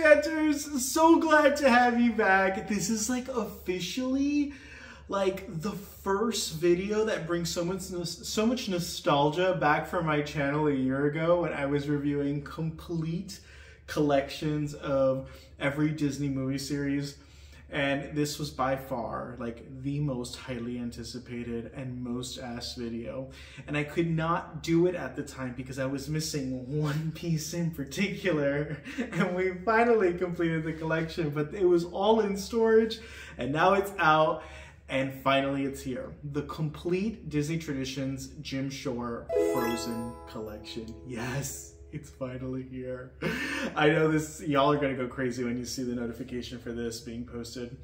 Enchanters, so glad to have you back. This is like officially like the first video that brings so much nostalgia back from my channel a year ago when I was reviewing complete collections of every Disney movie series. And this was by far like the most highly anticipated and most asked video. And I could not do it at the time because I was missing one piece in particular. And we finally completed the collection, but it was all in storage and now it's out. And finally it's here. The complete Disney Traditions Jim Shore Frozen collection. Yes. It's finally here. I know this, y'all are gonna go crazy when you see the notification for this being posted.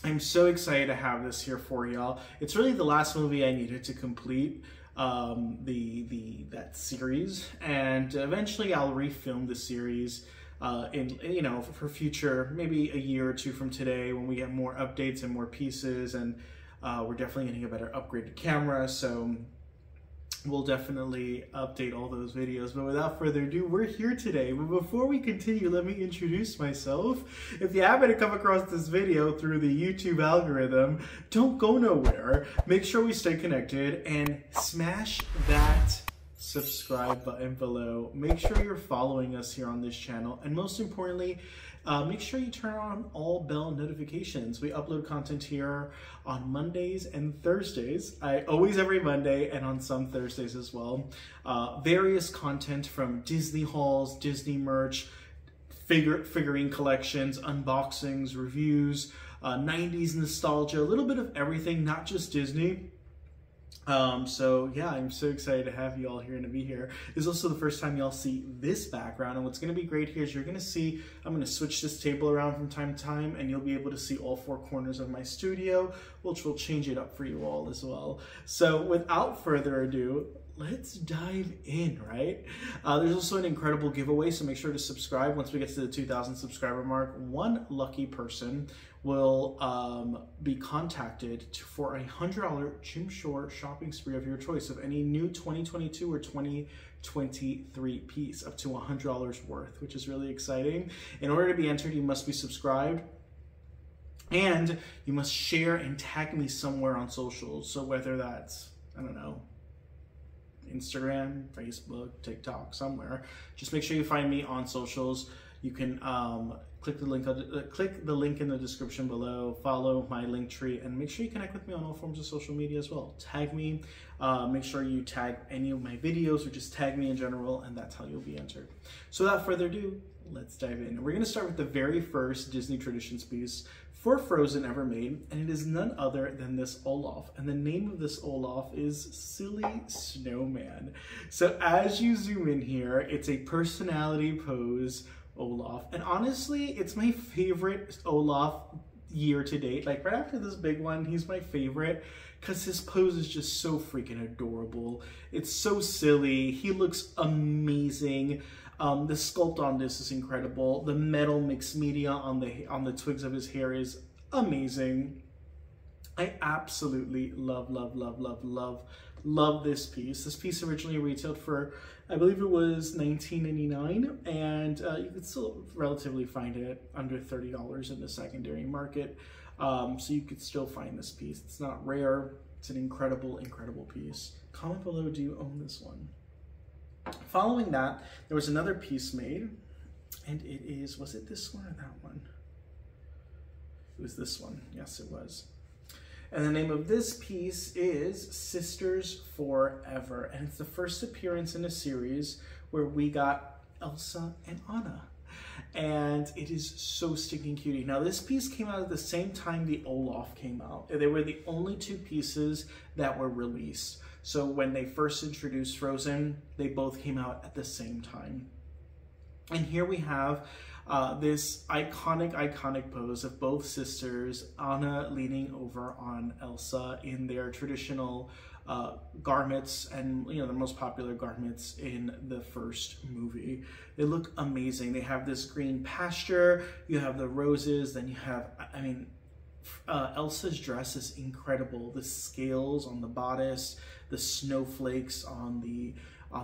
I'm so excited to have this here for y'all. It's really the last movie I needed to complete that series, and eventually I'll refilm the series for future, maybe a year or two from today when we get more updates and more pieces, and we're definitely getting a better upgraded camera, so we'll definitely update all those videos. But without further ado, we're here today. But before we continue, let me introduce myself. If you happen to come across this video through the YouTube algorithm, don't go nowhere. Make sure we stay connected and smash that subscribe button below. Make sure you're following us here on this channel, and most importantly, make sure you turn on all bell notifications. We upload content here on Mondays and Thursdays. Every Monday and on some Thursdays as well. Various content from Disney hauls, Disney merch, figurine collections, unboxings, reviews, 90s nostalgia, a little bit of everything, not just Disney. So yeah, I'm so excited to have you all here and to be here. This is also the first time y'all see this background, and what's going to be great here is you're going to see, I'm going to switch this table around from time to time, and you'll be able to see all four corners of my studio, which will change it up for you all as well. So without further ado, let's dive in, right? There's also an incredible giveaway, so make sure to subscribe. Once we get to the 2,000 subscriber mark, one lucky person will be contacted for a $100 Jim Shore shopping spree of your choice of any new 2022 or 2023 piece, up to $100 worth, which is really exciting. In order to be entered, you must be subscribed, and you must share and tag me somewhere on socials. So whether that's, I don't know, Instagram, Facebook, TikTok, somewhere. Just make sure you find me on socials. You can click the link in the description below, follow my link tree, and make sure you connect with me on all forms of social media as well. Tag me, make sure you tag any of my videos or just tag me in general, and that's how you'll be entered. So without further ado, let's dive in. We're gonna start with the very first Disney Traditions piece for Frozen ever made, and it is none other than this Olaf. And the name of this Olaf is Silly Snowman. So as you zoom in here, it's a personality pose Olaf. And honestly, it's my favorite Olaf year to date. Like right after this big one, he's my favorite because his pose is just so freaking adorable. It's so silly. He looks amazing. The sculpt on this is incredible. The metal mixed media on the twigs of his hair is amazing. I absolutely love this piece. This piece originally retailed for, I believe it was $19.99, and you could still relatively find it under $30 in the secondary market. So you could still find this piece. It's not rare. It's an incredible piece. Comment below, do you own this one? Following that, there was another piece made, and it is, was it this one or that one? It was this one. Yes, it was. And the name of this piece is Sisters Forever, and it's the first appearance in a series where we got Elsa and Anna, and it is so stinking cutie. Now this piece came out at the same time the Olaf came out. They were the only two pieces that were released. So when they first introduced Frozen, they both came out at the same time. And here we have this iconic pose of both sisters, Anna leaning over on Elsa in their traditional garments, and the most popular garments in the first movie. They look amazing. They have this green pasture, you have the roses, then you have, Elsa's dress is incredible. The scales on the bodice, the snowflakes on the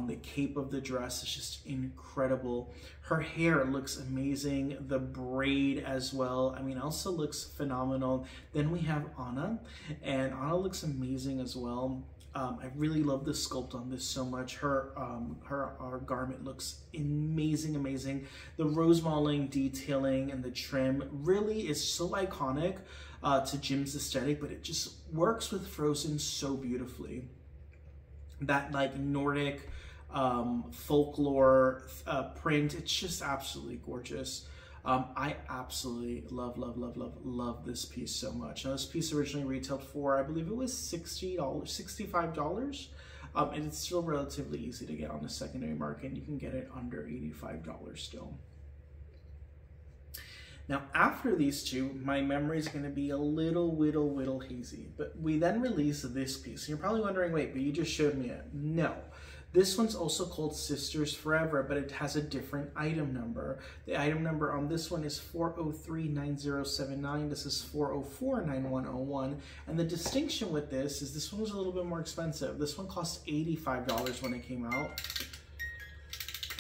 The cape of the dress is just incredible. Her hair looks amazing. The braid as well. I mean, Elsa looks phenomenal. Then we have Anna, and Anna looks amazing as well. I really love the sculpt on this so much. Her garment looks amazing. The rose modeling detailing and the trim really is so iconic to Jim's aesthetic, but it just works with Frozen so beautifully. That like Nordic folklore print, it's just absolutely gorgeous. I absolutely love this piece so much. Now, this piece originally retailed for, I believe it was $60, $65. And it's still relatively easy to get on the secondary market, and you can get it under $85 still. Now, after these two, my memory is going to be a little hazy, but we then release this piece. And you're probably wondering, wait, but you just showed me it. No. This one's also called Sisters Forever, but it has a different item number. The item number on this one is 4039079. This is 4049101. And the distinction with this is this one was a little bit more expensive. This one cost $85 when it came out.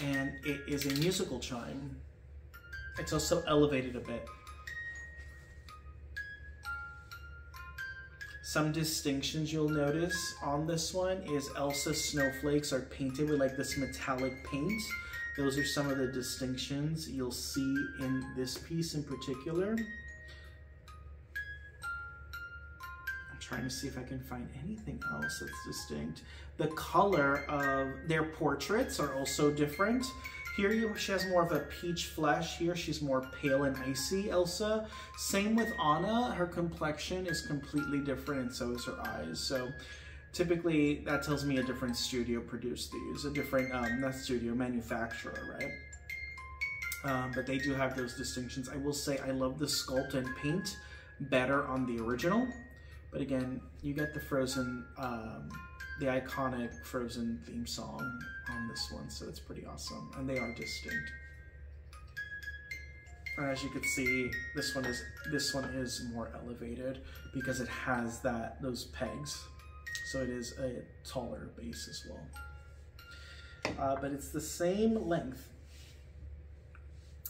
And it is a musical chime. It's also elevated a bit. Some distinctions you'll notice on this one is Elsa's snowflakes are painted with like this metallic paint. Those are some of the distinctions you'll see in this piece in particular. I'm trying to see if I can find anything else that's distinct. The color of their portraits are also different. Here she has more of a peach flesh. Here she's more pale and icy, Elsa. Same with Anna. Her complexion is completely different, and so is her eyes. So typically that tells me a different studio produced these, a different, not studio, manufacturer, right? But they do have those distinctions. I will say I love the sculpt and paint better on the original. But again, you get the Frozen, the iconic Frozen theme song on this one, so it's pretty awesome, and they are distinct. And as you can see, this one is more elevated because it has those pegs, so it is a taller base as well. But it's the same length.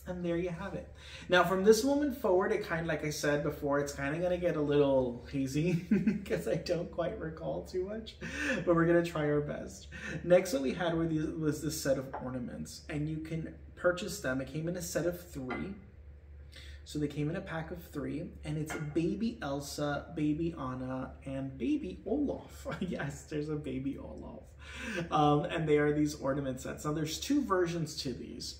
And there you have it. Now from this moment forward, it kind of, like I said before, it's kind of going to get a little hazy because I don't quite recall too much, but we're going to try our best. Next, what we had was this set of ornaments, and you can purchase them. It came in a set of 3. So they came in a pack of 3, and it's baby Elsa, baby Anna, and baby Olaf. Yes, there's a baby Olaf. And they are these ornament sets. Now there's 2 versions to these.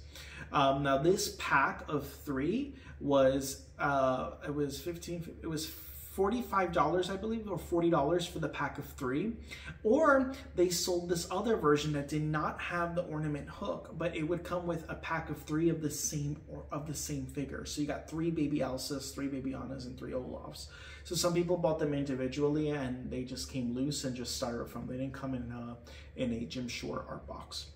Now this pack of 3 was it was $45, I believe, or $40 for the pack of 3. Or they sold this other version that did not have the ornament hook, but it would come with a pack of 3 of the same figure. So you got 3 baby Elsas, 3 baby Annas, and 3 Olafs. So some people bought them individually, and they just came loose and just styrofoam. They didn't come in a Jim Shore art box.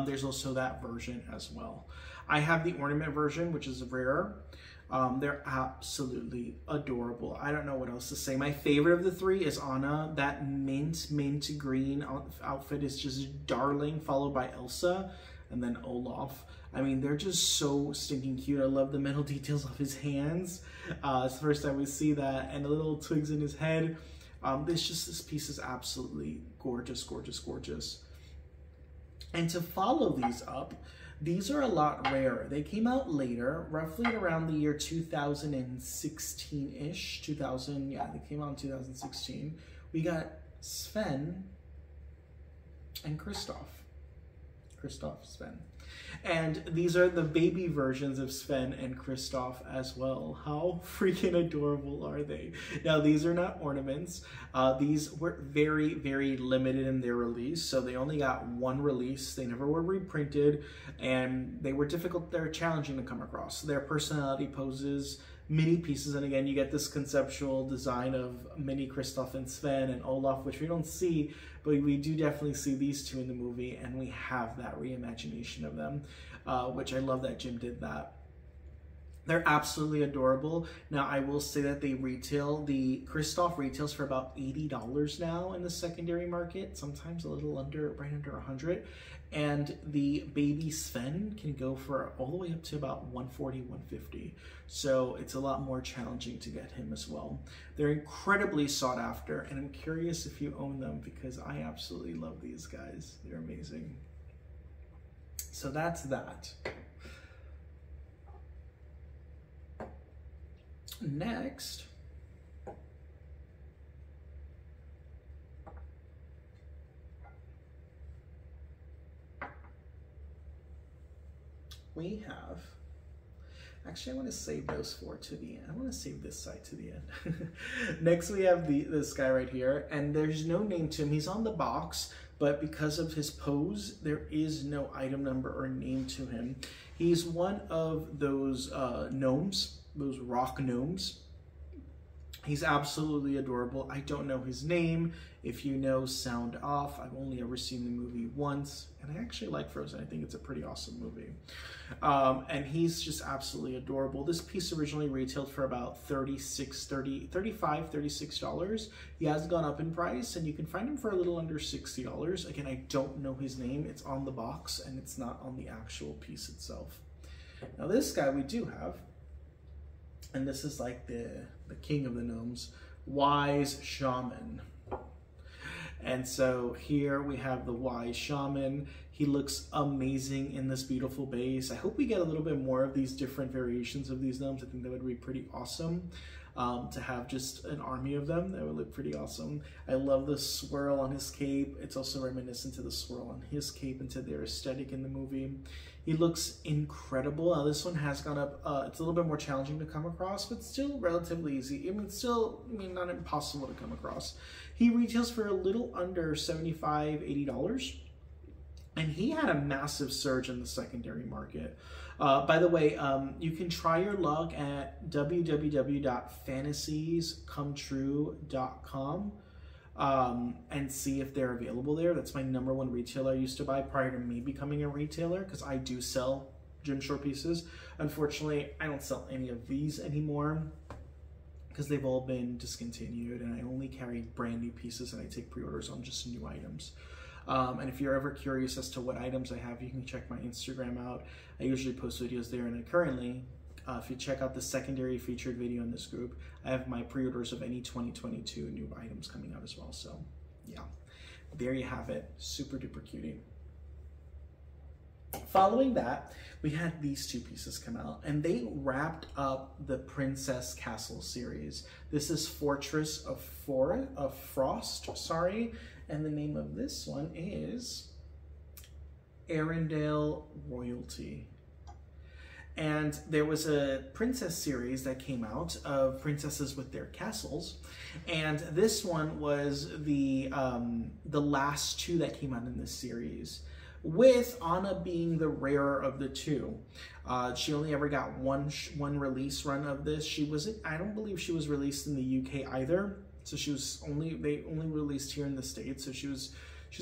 There's also that version as well. I have the ornament version, which is rarer. They're absolutely adorable. I don't know what else to say. My favorite of the 3 is Anna. That mint green outfit is just darling, followed by Elsa, and then Olaf. I mean, they're just so stinking cute. I love the metal details of his hands. It's the first time we see that, and the little twigs in his head. This piece is absolutely gorgeous. And to follow these up, these are a lot rarer. They came out later, roughly at around the year 2016-ish. They came out in 2016. We got Sven and Kristoff. Sven. And these are the baby versions of Sven and Kristoff as well. How freaking adorable are they? Now, these are not ornaments. These were very, very limited in their release. So they only got 1 release. They never were reprinted, and they were difficult. They're challenging to come across. Their personality poses, mini pieces, and again, you get this conceptual design of mini Kristoff and Sven and Olaf, which we don't see, but we do definitely see these 2 in the movie, and we have that reimagination of them, which I love that Jim did that. They're absolutely adorable. Now, I will say that the Kristoff retails for about $80 now in the secondary market, sometimes a little under, right under 100. And the baby Sven can go for all the way up to about 140, 150. So it's a lot more challenging to get him as well. They're incredibly sought after, and I'm curious if you own them because I absolutely love these guys. They're amazing. So that's that. Next, we have, actually I want to save those four to the end. I want to save this side to the end. Next we have this guy right here, and there's no name to him. He's on the box, but because of his pose, there is no item number or name to him. He's one of those gnomes, those rock gnomes. He's absolutely adorable. I don't know his name. If you know, sound off. I've only ever seen the movie once, and I actually like Frozen. I think it's a pretty awesome movie. And he's just absolutely adorable. This piece originally retailed for about $36. He has gone up in price, and you can find him for a little under $60. Again, I don't know his name. It's on the box, and it's not on the actual piece itself. Now, this guy we do have, and this is like the king of the gnomes, Wise Shaman. And so here we have the Wise Shaman. He looks amazing in this beautiful base. I hope we get a little bit more of these different variations of these gnomes. I think that would be pretty awesome. To have just an army of them, that would look pretty awesome. I love the swirl on his cape. It's also reminiscent to the swirl on his cape and to their aesthetic in the movie. He looks incredible. Now this one has gone up, it's a little bit more challenging to come across, but still relatively easy. I mean, still, not impossible to come across. He retails for a little under $75, $80. And he had a massive surge in the secondary market. By the way, you can try your luck at www.fantasiescometrue.com and see if they're available there. That's my #1 retailer I used to buy prior to me becoming a retailer, because I do sell Jim Shore pieces. Unfortunately, I don't sell any of these anymore because they've all been discontinued, and I only carry brand new pieces, and I take pre-orders on just new items. And if you're ever curious as to what items I have, you can check my Instagram out. I usually post videos there, and I currently, if you check out the secondary featured video in this group, I have my pre-orders of any 2022 new items coming out as well. So yeah, there you have it. Super duper cutie. Following that, we had these two pieces come out, and they wrapped up the Princess Castle series. This is Fortress of Frost, sorry. And the name of this one is Arendelle Royalty. And there was a princess series that came out of princesses with their castles. And this one was the last two that came out in this series, with Anna being the rarer of the two. She only ever got one release run of this. I don't believe she was released in the UK either. So they only released here in the States. So she's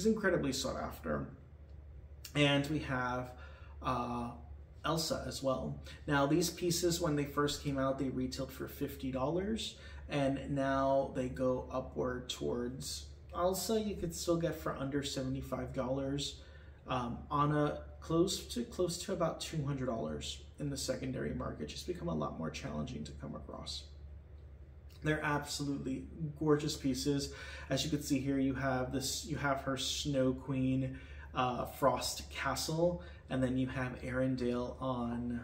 incredibly sought after. And we have Elsa as well. Now these pieces, when they first came out, they retailed for $50, and now they go upward towards Elsa. You could still get for under $75. Anna close to about $200 in the secondary market. Just become a lot more challenging to come across. They're absolutely gorgeous pieces. As you can see here, you have her Snow Queen Frost Castle, and then you have Arendelle on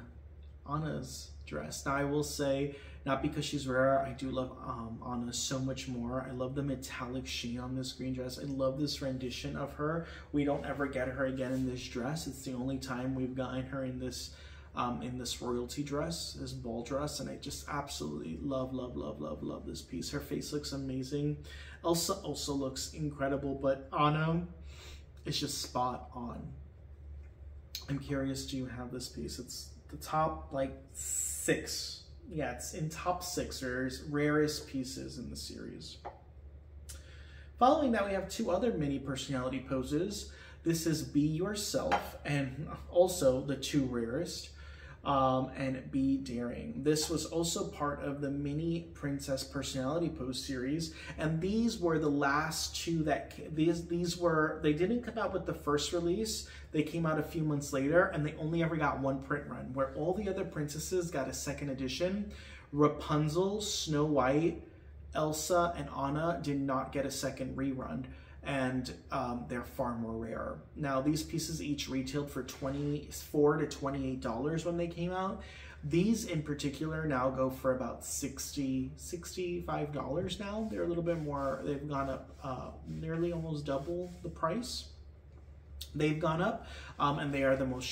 Anna's dress. Now I will say, not because she's rare, I do love Anna so much more. I love the metallic sheen on this green dress. I love this rendition of her. We don't ever get her again in this dress. It's the only time we've gotten her in this royalty dress, this ball dress, and I just absolutely love this piece. Her face looks amazing. Elsa also looks incredible, but Anna is just spot on. I'm curious, do you have this piece? It's the top like 6. Yeah, it's in top 6 or rarest pieces in the series. Following that, we have 2 other mini personality poses. This is Be Yourself, and also the 2 rarest. and Be Daring. This was also part of the Mini Princess Personality Pose series, and these were the last two that these were, they didn't come out with the first release. They came out a few months later, and they only ever got one print run, where all the other princesses got a second edition. Rapunzel, Snow White, Elsa, and Anna did not get a second rerun, and they're far more rare. Now, these pieces each retailed for $24 to $28 when they came out. These in particular now go for about $60, $65 now. They're a little bit more, they've gone up nearly almost double the price. They've gone up, and they are the most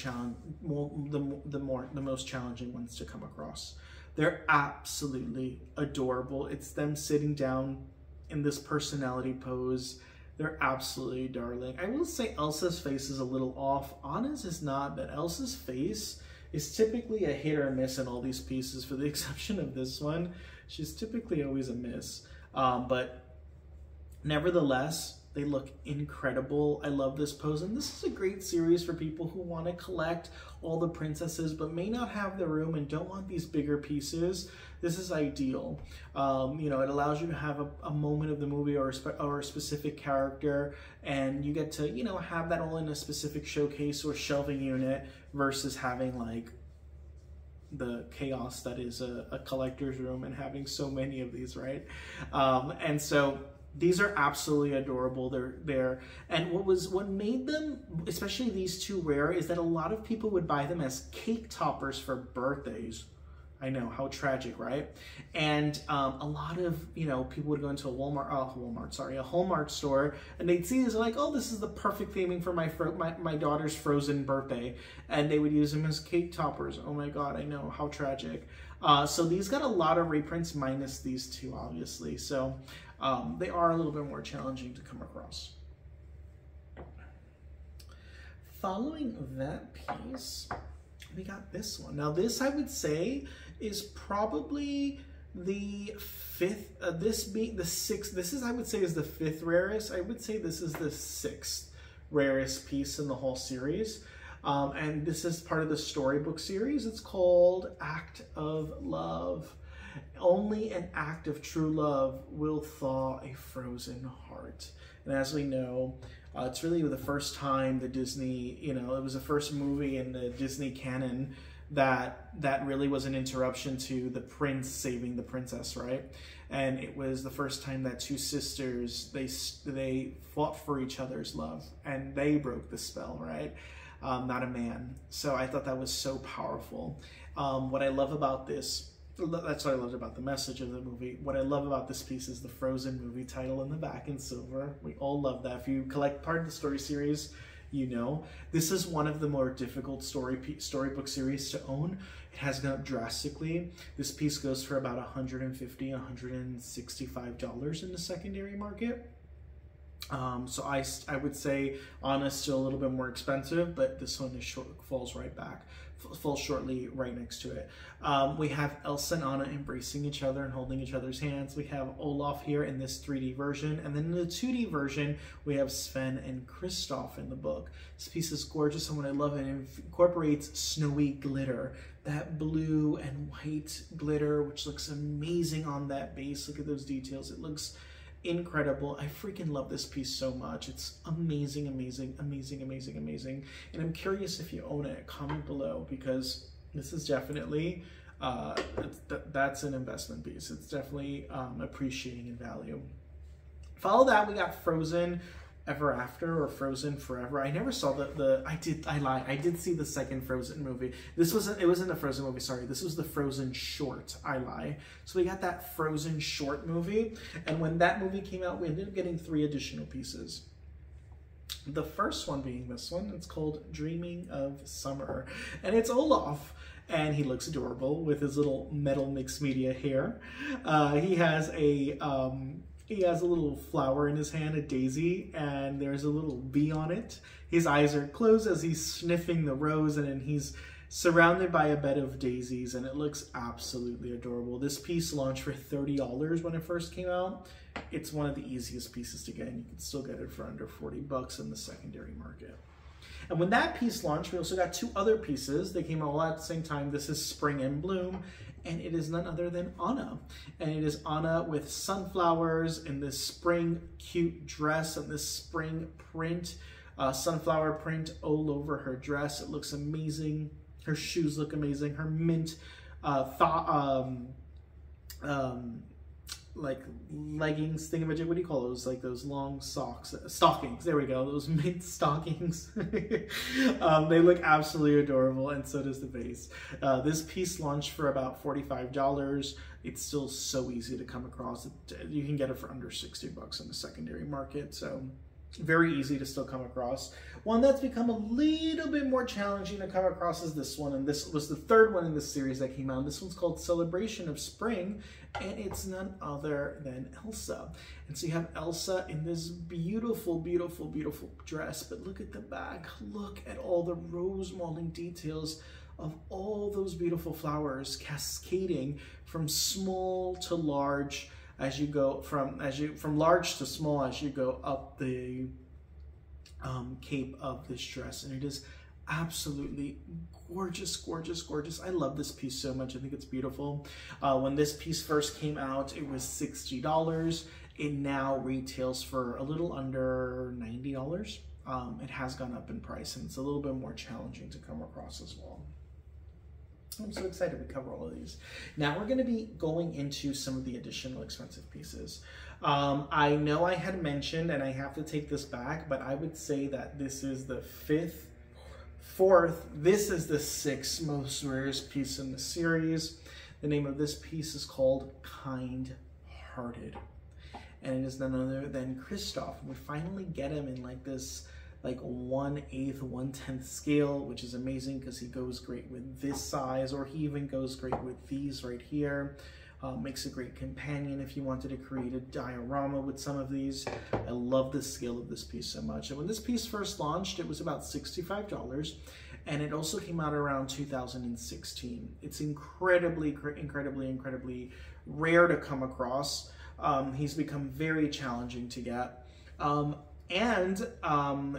challenging ones to come across. They're absolutely adorable. It's them sitting down in this personality pose. They're absolutely darling. I will say Elsa's face is a little off. Anna's is not, but Elsa's face is typically a hit or miss in all these pieces, for the exception of this one. She's typically always a miss. But nevertheless, they look incredible. I love this pose, and this is a great series for people who want to collect all the princesses but may not have the room and don't want these bigger pieces. This is ideal. You know, it allows you to have a moment of the movie or a specific character, and you get to, you know, have that all in a specific showcase or shelving unit versus having like the chaos that is a collector's room and having so many of these, right? And so these are absolutely adorable. And what made them, especially these two, rare is that a lot of people would buy them as cake toppers for birthdays. I know, how tragic, right? And a lot of, you know, people would go into a Hallmark store, and they'd see this like, oh, this is the perfect theming for my daughter's Frozen birthday, and they would use them as cake toppers. Oh my God, I know, how tragic. So these got a lot of reprints, minus these two, obviously. So they are a little bit more challenging to come across. Following that piece, we got this one. Now this, I would say, is probably the fifth, this being the sixth, this is, I would say, is the fifth rarest. I would say this is the sixth rarest piece in the whole series. And this is part of the storybook series. It's called Act of Love. Only an act of true love will thaw a frozen heart. And as we know, it's really the first time the Disney, you know, it was the first movie in the Disney canon that really was an interruption to the prince saving the princess, right? And it was the first time that two sisters, they fought for each other's love, and they broke the spell, right? Not a man. So I thought that was so powerful. What I love about this, that's what I loved about the message of the movie. What I love about this piece is the Frozen movie title in the back in silver. We all love that. If you collect part of the story series, you know. This is one of the more difficult storybook series to own. It has gone up drastically. This piece goes for about $150, $165 in the secondary market. So I would say Anna's still a little bit more expensive, but this one is falls shortly right next to it. We have Elsa and Anna embracing each other and holding each other's hands. We have Olaf here in this 3D version, and then in the 2D version, we have Sven and Kristoff in the book. This piece is gorgeous, and what I love, it incorporates snowy glitter, that blue and white glitter, which looks amazing on that base. Look at those details. It looks incredible. I freaking love this piece so much. It's amazing, amazing, amazing, amazing, amazing. And I'm curious if you own it. Comment below, because this is definitely, that's an investment piece. It's definitely appreciating in value. Follow that, we got Frozen Ever After or Frozen Forever. I never saw I lied. I did see the second Frozen movie. It wasn't the Frozen movie, sorry. This was the Frozen short. I lie. So we got that Frozen short movie. And when that movie came out, we ended up getting 3 additional pieces. The first one being this one. It's called Dreaming of Summer. And it's Olaf. And he looks adorable with his little metal mixed media hair. He has a little flower in his hand, a daisy, and there's a little bee on it. His eyes are closed as he's sniffing the rose, and then he's surrounded by a bed of daisies, and it looks absolutely adorable. This piece launched for $30 when it first came out. It's one of the easiest pieces to get, and you can still get it for under $40 in the secondary market. And when that piece launched, we also got two other pieces. They came all at the same time. This is Spring in Bloom, and it is none other than Anna. And it is Anna with sunflowers in this spring cute dress and this spring print, sunflower print all over her dress. It looks amazing. Her shoes look amazing. Her mint like leggings thingamajig, what do you call those? Like those long stockings. There we go. Those mint stockings. They look absolutely adorable, and so does the vase. This piece launched for about $45. It's still so easy to come across. You can get it for under $60 in the secondary market. So very easy to still come across. One that's become a little bit more challenging to come across is this one, and this was the third one in this series that came out. This one's called Celebration of Spring, and it's none other than Elsa. And so you have Elsa in this beautiful, beautiful, beautiful dress, but look at the back. Look at all the rose molding details of all those beautiful flowers cascading from small to large, as you go from large to small as you go up the cape of this dress. And it is absolutely gorgeous, gorgeous, gorgeous. I love this piece so much. I think it's beautiful. When this piece first came out, it was $60. It now retails for a little under $90. It has gone up in price, and it's a little bit more challenging to come across as well. I'm so excited to cover all of these. Now we're going to be going into some of the additional expensive pieces. I know I had mentioned, and I have to take this back, but I would say that this is the this is the sixth most rarest piece in the series. The name of this piece is called Kind Hearted, and it is none other than Kristoff. We finally get him in like this like 1/8, 1/10 scale, which is amazing because he goes great with this size, or he even goes great with these right here. Makes a great companion if you wanted to create a diorama with some of these. I love the scale of this piece so much. And when this piece first launched, it was about $65, and it also came out around 2016. It's incredibly rare to come across. He's become very challenging to get.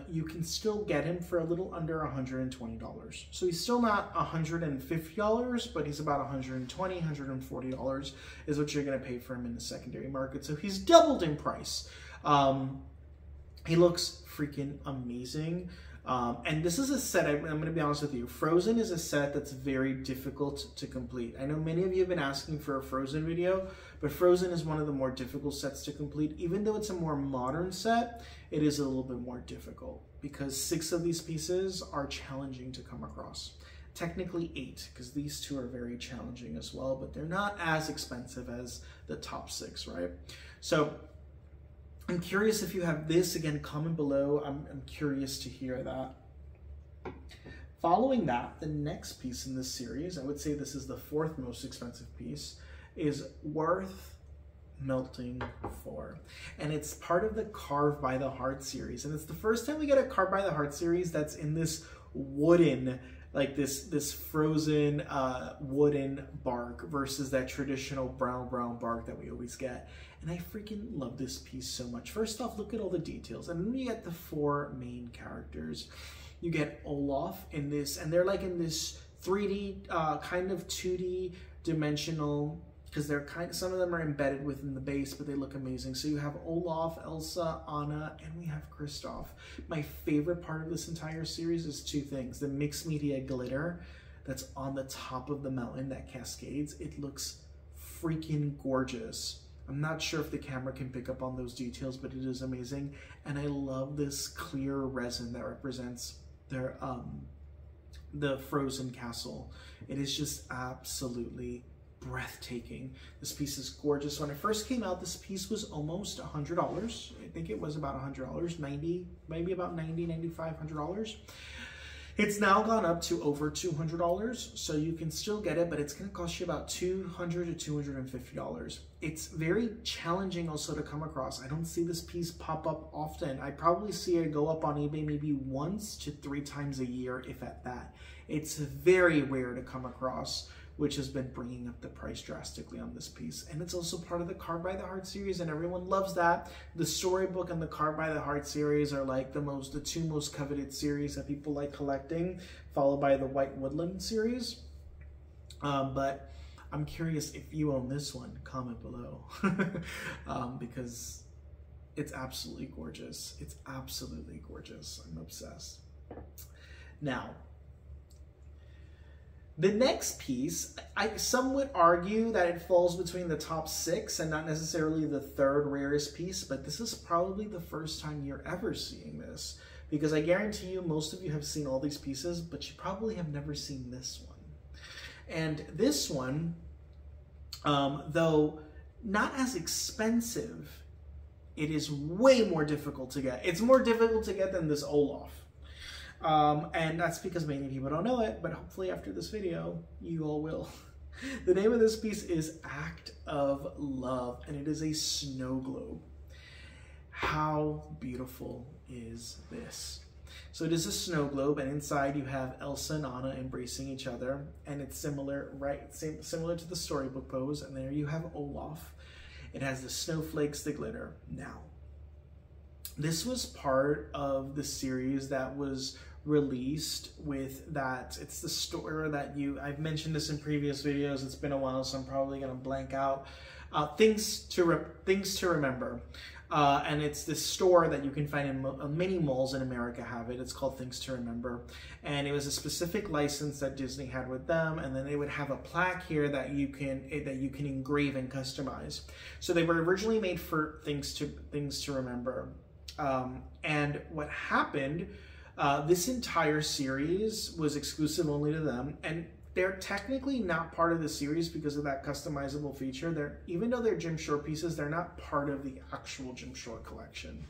You can still get him for a little under $120. So he's still not $150, but he's about $120, $140 is what you're going to pay for him in the secondary market. So he's doubled in price. He looks freaking amazing. And this is a set, I'm going to be honest with you, Frozen is a set that's very difficult to complete. I know many of you have been asking for a Frozen video, but Frozen is one of the more difficult sets to complete. Even though it's a more modern set, it is a little bit more difficult because 6 of these pieces are challenging to come across. Technically 8, because these 2 are very challenging as well, but they're not as expensive as the top 6, right? So I'm curious if you have this. Again, comment below. I'm curious to hear that. Following that, the next piece in this series, I would say this is the 4th most expensive piece, is Worth Melting For. And it's part of the Carved by the Heart series. And it's the first time we get a Carved by the Heart series that's in this wooden, like this frozen wooden bark versus that traditional brown bark that we always get. And I freaking love this piece so much. First off, look at all the details. And then you get the 4 main characters. You get Olaf in this, and they're like in this 3D, kind of 2D dimensional, because they're some of them are embedded within the base, but they look amazing. So you have Olaf, Elsa, Anna, and we have Kristoff. My favorite part of this entire series is 2 things. The mixed media glitter that's on the top of the mountain that cascades. It looks freaking gorgeous. I'm not sure if the camera can pick up on those details, but it is amazing. And I love this clear resin that represents their the frozen castle. It is just absolutely breathtaking. This piece is gorgeous. When it first came out, this piece was almost $100. I think it was about $100, maybe about $90, $95, $100. It's now gone up to over $200, so you can still get it, but it's going to cost you about $200 to $250. It's very challenging also to come across. I don't see this piece pop up often. I probably see it go up on eBay maybe 1 to 3 times a year, if at that. It's very rare to come across which has been bringing up the price drastically on this piece. And it's also part of the Carved by the Heart series, and everyone loves that. The storybook and the Carved by the Heart series are like the two most coveted series that people like collecting, followed by the White Woodland series. But I'm curious if you own this one. Comment below. Because it's absolutely gorgeous. It's absolutely gorgeous. I'm obsessed. Now, the next piece, some would argue that it falls between the top 6 and not necessarily the 3rd rarest piece, but this is probably the first time you're ever seeing this, because I guarantee you most of you have seen all these pieces, but you probably have never seen this one. And this one, though not as expensive, it is way more difficult to get. It's more difficult to get than this Olaf. And that's because many people don't know it, but hopefully after this video, you all will. The name of this piece is Act of Love, and it is a snow globe. How beautiful is this? So it is a snow globe, and inside you have Elsa and Anna embracing each other, and it's similar, right? Similar to the storybook pose, and there you have Olaf. It has the snowflakes, the glitter. Now, this was part of the series that was released with that. It's the store that I've mentioned this in previous videos. It's been a while, so I'm probably gonna blank out. Things to Remember. And it's this store that you can find in many malls in America have it. It's called Things to Remember. And it was a specific license that Disney had with them. And then they would have a plaque here that you can engrave and customize. So they were originally made for Things to Remember. And what happened, this entire series was exclusive only to them. And they're technically not part of the series because of that customizable feature. Even though they're Jim Shore pieces, they're not part of the actual Jim Shore collection.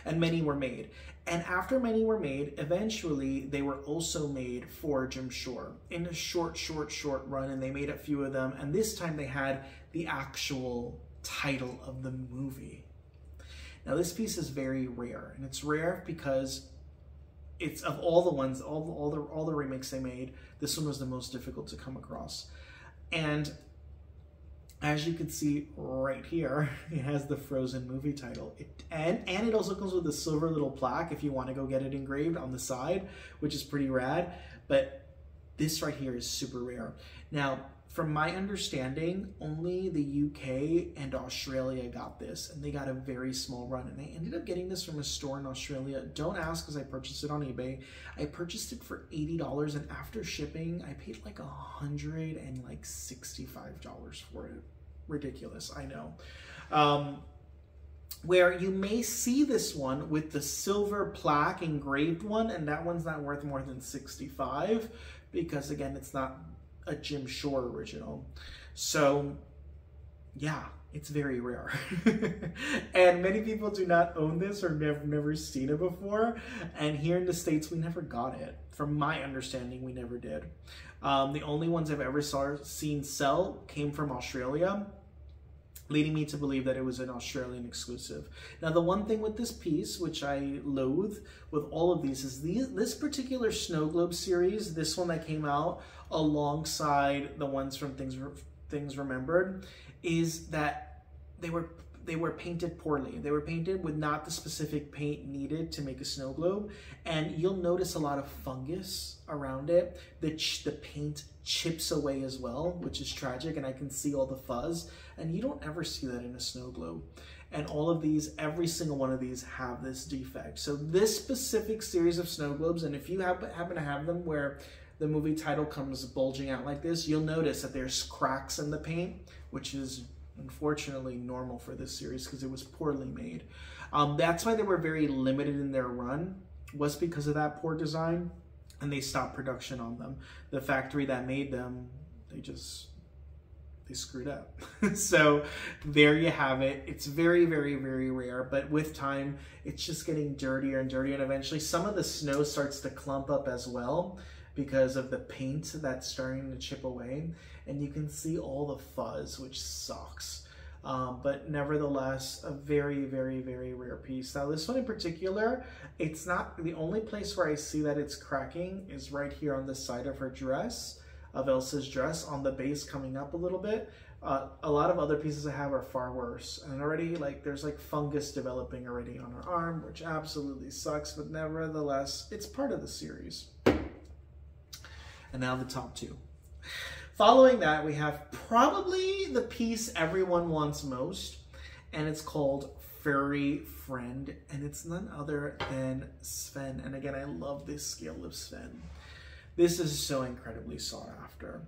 And many were made. And after many were made, eventually they were also made for Jim Shore in a short run, and they made a few of them. And this time they had the actual title of the movie. Now this piece is very rare, and it's rare because it's of all the ones, all the remakes they made, this one was the most difficult to come across. And as you can see right here, it has the Frozen movie title. And it also comes with a silver little plaque if you want to go get it engraved on the side, which is pretty rad. But this right here is super rare. Now, from my understanding, only the UK and Australia got this, and they got a very small run. And I ended up getting this from a store in Australia. Don't ask, because I purchased it on eBay. I purchased it for $80, and after shipping, I paid like $165 for it. Ridiculous, I know. Where you may see this one with the silver plaque engraved one, and that one's not worth more than $65, because again, it's not a Jim Shore original. So yeah, it's very rare. And many people do not own this or never seen it before. And here in the States, we never got it. From my understanding, we never did. The only ones I've ever seen sell came from Australia, leading me to believe that it was an Australian exclusive. Now, the one thing with this piece, which I loathe with all of these, is this particular Snow Globe series, this one that came out alongside the ones from Things Remembered, is that they were painted poorly. They were painted with not the specific paint needed to make a snow globe, and you'll notice a lot of fungus around it. The paint chips away as well, which is tragic, and I can see all the fuzz, and you don't ever see that in a snow globe. And all of these, every single one of these have this defect. So this specific series of snow globes, and if you happen to have them where the movie title comes bulging out like this, you'll notice that there's cracks in the paint, which is unfortunately normal for this series because it was poorly made. That's why they were very limited in their run, was because of that poor design, and they stopped production on them. The factory that made them, they screwed up. So there you have it. It's very, very, very rare, but with time, it's just getting dirtier and dirtier, and eventually some of the snow starts to clump up as well because of the paint that's starting to chip away, and you can see all the fuzz, which sucks. But nevertheless, a very, very, very rare piece. Now this one in particular, it's not the only place where I see that it's cracking is right here on the side of her dress. of Elsa's dress on the base coming up a little bit. A lot of other pieces I have are far worse, and already like there's like fungus developing already on her arm, which absolutely sucks, but nevertheless it's part of the series. And now the top two. Following that, we have probably the piece everyone wants most, and it's called Furry Friend, and it's none other than Sven. And again, I love this scale of Sven. This is so incredibly sought after.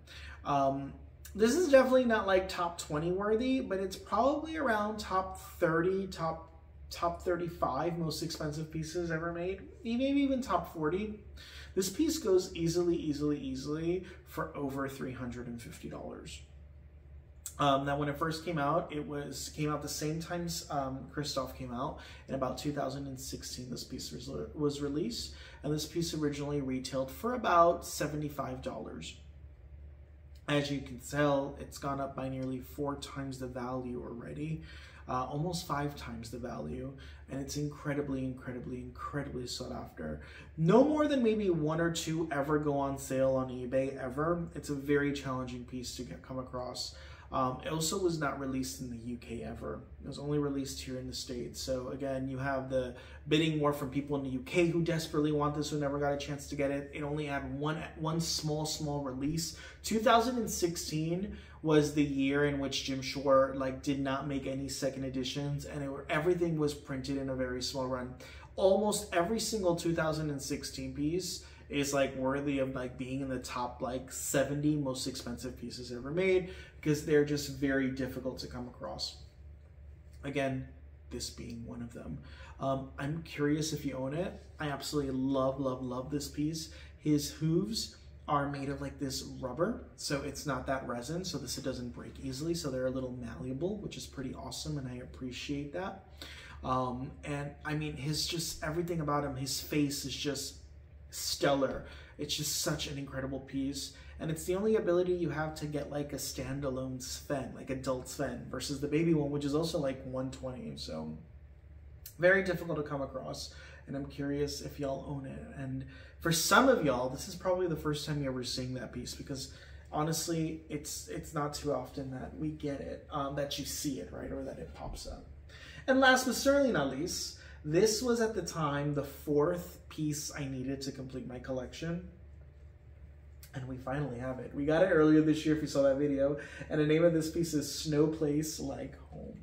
This is definitely not like top 20 worthy, but it's probably around top 30, top 35 most expensive pieces ever made, maybe even top 40. This piece goes easily for over $350. Now, when it first came out, came out the same time Kristoff came out. In about 2016, this piece was released, and this piece originally retailed for about $75. As you can tell, it's gone up by nearly 4 times the value already, almost 5 times the value, and it's incredibly sought after. No more than maybe 1 or 2 ever go on sale on eBay ever. It's a very challenging piece to come across. It also was not released in the UK ever. It was only released here in the States. So again, you have the bidding war from people in the UK who desperately want this, who never got a chance to get it. It only had one small release. 2016 was the year in which Jim Shore did not make any second editions, and everything was printed in a very small run. Almost every single 2016 piece is worthy of being in the top 70 most expensive pieces ever made, because they're just very difficult to come across. Again, this being one of them. I'm curious if you own it. I absolutely love this piece. His hooves are made of this rubber, so it's not that resin, so it doesn't break easily, so they're a little malleable, which is pretty awesome, and I appreciate that. And I mean, everything about him, his face is just stellar. It's just such an incredible piece, and it's the only ability you have to get a standalone Sven, adult Sven, versus the baby one, which is also $120. So very difficult to come across, and I'm curious if y'all own it. And for some of y'all, this is probably the first time you're ever seeing that piece, because honestly, it's not too often that we get it, that you see it, right, or that it pops up. And last but certainly not least, this was at the time the 4th piece I needed to complete my collection. And we finally have it. We got it earlier this year if you saw that video. And the name of this piece is Snow Place Like Home.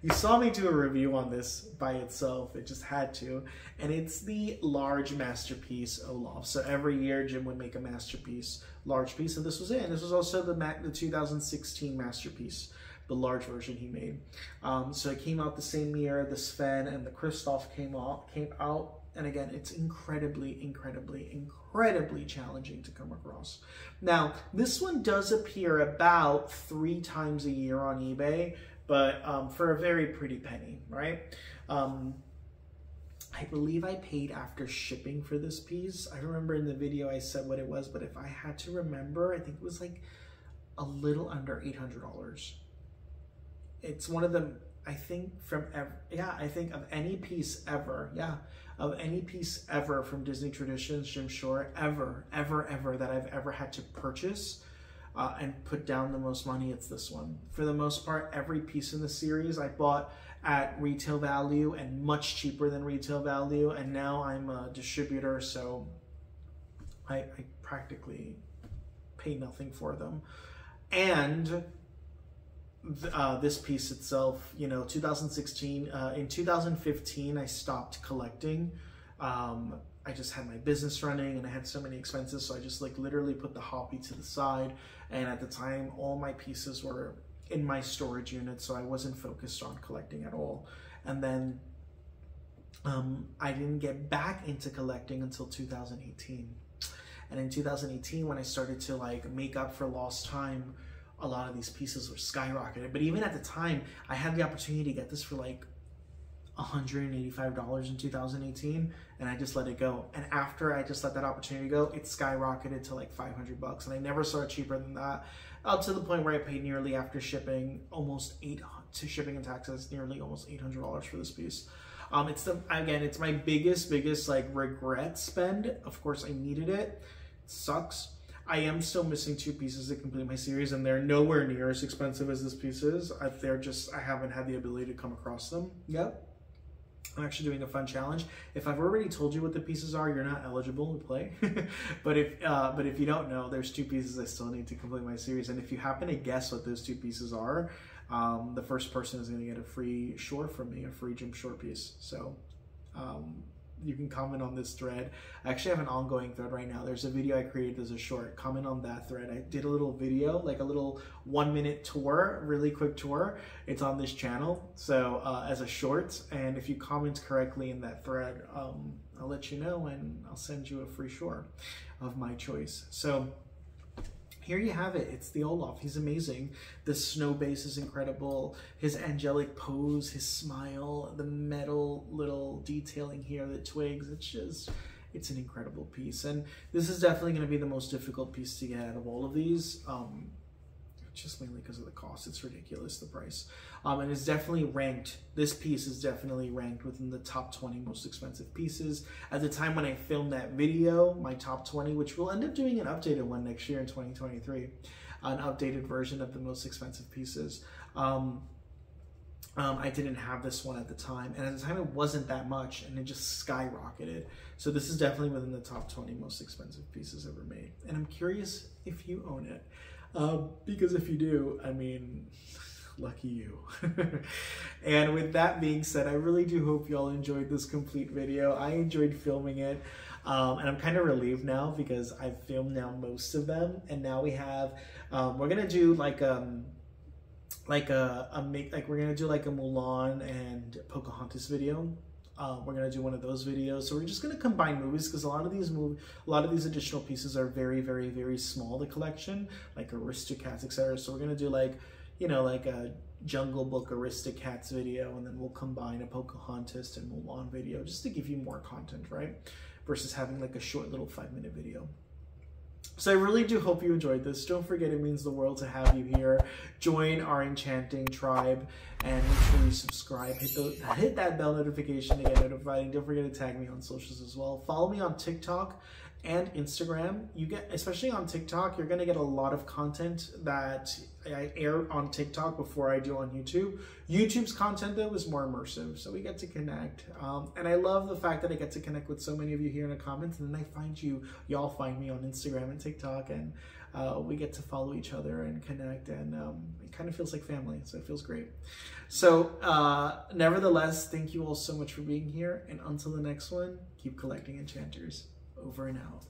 You saw me do a review on this by itself. It just had to. And it's the large masterpiece Olaf. So every year Jim would make a masterpiece, large piece. And this was it. And this was also the 2016 masterpiece, the large version he made. So it came out the same year the Sven and the Kristoff came out. And again, it's incredibly challenging to come across. Now, this one does appear about 3 times a year on eBay, but for a very pretty penny, right? I believe I paid after shipping for this piece. I remember in the video I said what it was, but if I had to remember, I think it was a little under $800. It's one of the, I think of any piece ever, of any piece ever from Disney Traditions, Jim Shore, ever that I've ever had to purchase and put down the most money, it's this one. For the most part, every piece in the series I bought at retail value and much cheaper than retail value, and now I'm a distributor, so I practically pay nothing for them. And this piece itself, 2016, in 2015, I stopped collecting. I just had my business running and I had so many expenses, so I just literally put the hobby to the side. And at the time, all my pieces were in my storage unit, so I wasn't focused on collecting at all. And then I didn't get back into collecting until 2018. And in 2018, when I started to make up for lost time, a lot of these pieces were skyrocketed. But even at the time, I had the opportunity to get this for $185 in 2018, and I just let it go. And after I just let that opportunity go, it skyrocketed to $500, and I never saw it cheaper than that. Up to the point where I paid nearly, after shipping, shipping and taxes, nearly almost $800 for this piece. It's my biggest regret spend. Of course, I needed it. It sucks. I am still missing 2 pieces to complete my series, and they're nowhere near as expensive as this piece is. I haven't had the ability to come across them yet. I'm actually doing a fun challenge. If I've already told you what the pieces are, you're not eligible to play. but if you don't know, there's 2 pieces I still need to complete my series. And if you happen to guess what those 2 pieces are, the first person is going to get a free short from me, a free Jim Short piece. So you can comment on this thread. I actually have an ongoing thread right now. There's a video I created as a short. Comment on that thread. I did a little video, like a little 1-minute tour, really quick tour. It's on this channel, so as a short. And if you comment correctly in that thread, I'll let you know, and I'll send you a free short of my choice. So here you have it. It's the Olaf. He's amazing. The snow base is incredible. His angelic pose, his smile, the metal little detailing here, the twigs. It's an incredible piece. And this is definitely going to be the most difficult piece to get out of all of these. Just mainly because of the cost. It's ridiculous, the price. And it's definitely ranked, this piece is definitely ranked within the top 20 most expensive pieces. At the time when I filmed that video, my top 20, which we'll end up doing an updated one next year in 2023, an updated version of the most expensive pieces. I didn't have this one at the time, and at the time it wasn't that much, and it just skyrocketed. So this is definitely within the top 20 most expensive pieces ever made. And I'm curious if you own it. Because if you do, I mean, lucky you. And with that being said, I really do hope y'all enjoyed this complete video. I enjoyed filming it, and I'm kind of relieved now because I've filmed now most of them, and now we have, we're gonna do like we're gonna do like a Mulan and Pocahontas video. We're gonna do one of those videos. So we're just gonna combine movies because a lot of these additional pieces are very, very, very small. The collection, like Aristocats, etc. So we're gonna do like, you know, like a Jungle Book Aristocats video, and then we'll combine a Pocahontas and Mulan video just to give you more content, right? Versus having like a short little 5-minute video. So I really do hope you enjoyed this. Don't forget, it means the world to have you here. Join our enchanting tribe, and make sure you subscribe. Hit that bell notification to get notified, and don't forget to tag me on socials as well. Follow me on TikTok and Instagram. Especially on TikTok, you're gonna get a lot of content that I air on TikTok before I do on YouTube. YouTube's content though is more immersive, so we get to connect. And I love the fact that I get to connect with so many of you here in the comments, and then I find y'all find me on Instagram and TikTok, and we get to follow each other and connect, and it kind of feels like family, so it feels great. So nevertheless, thank you all so much for being here, and until the next one, keep collecting enchanters. Over and out.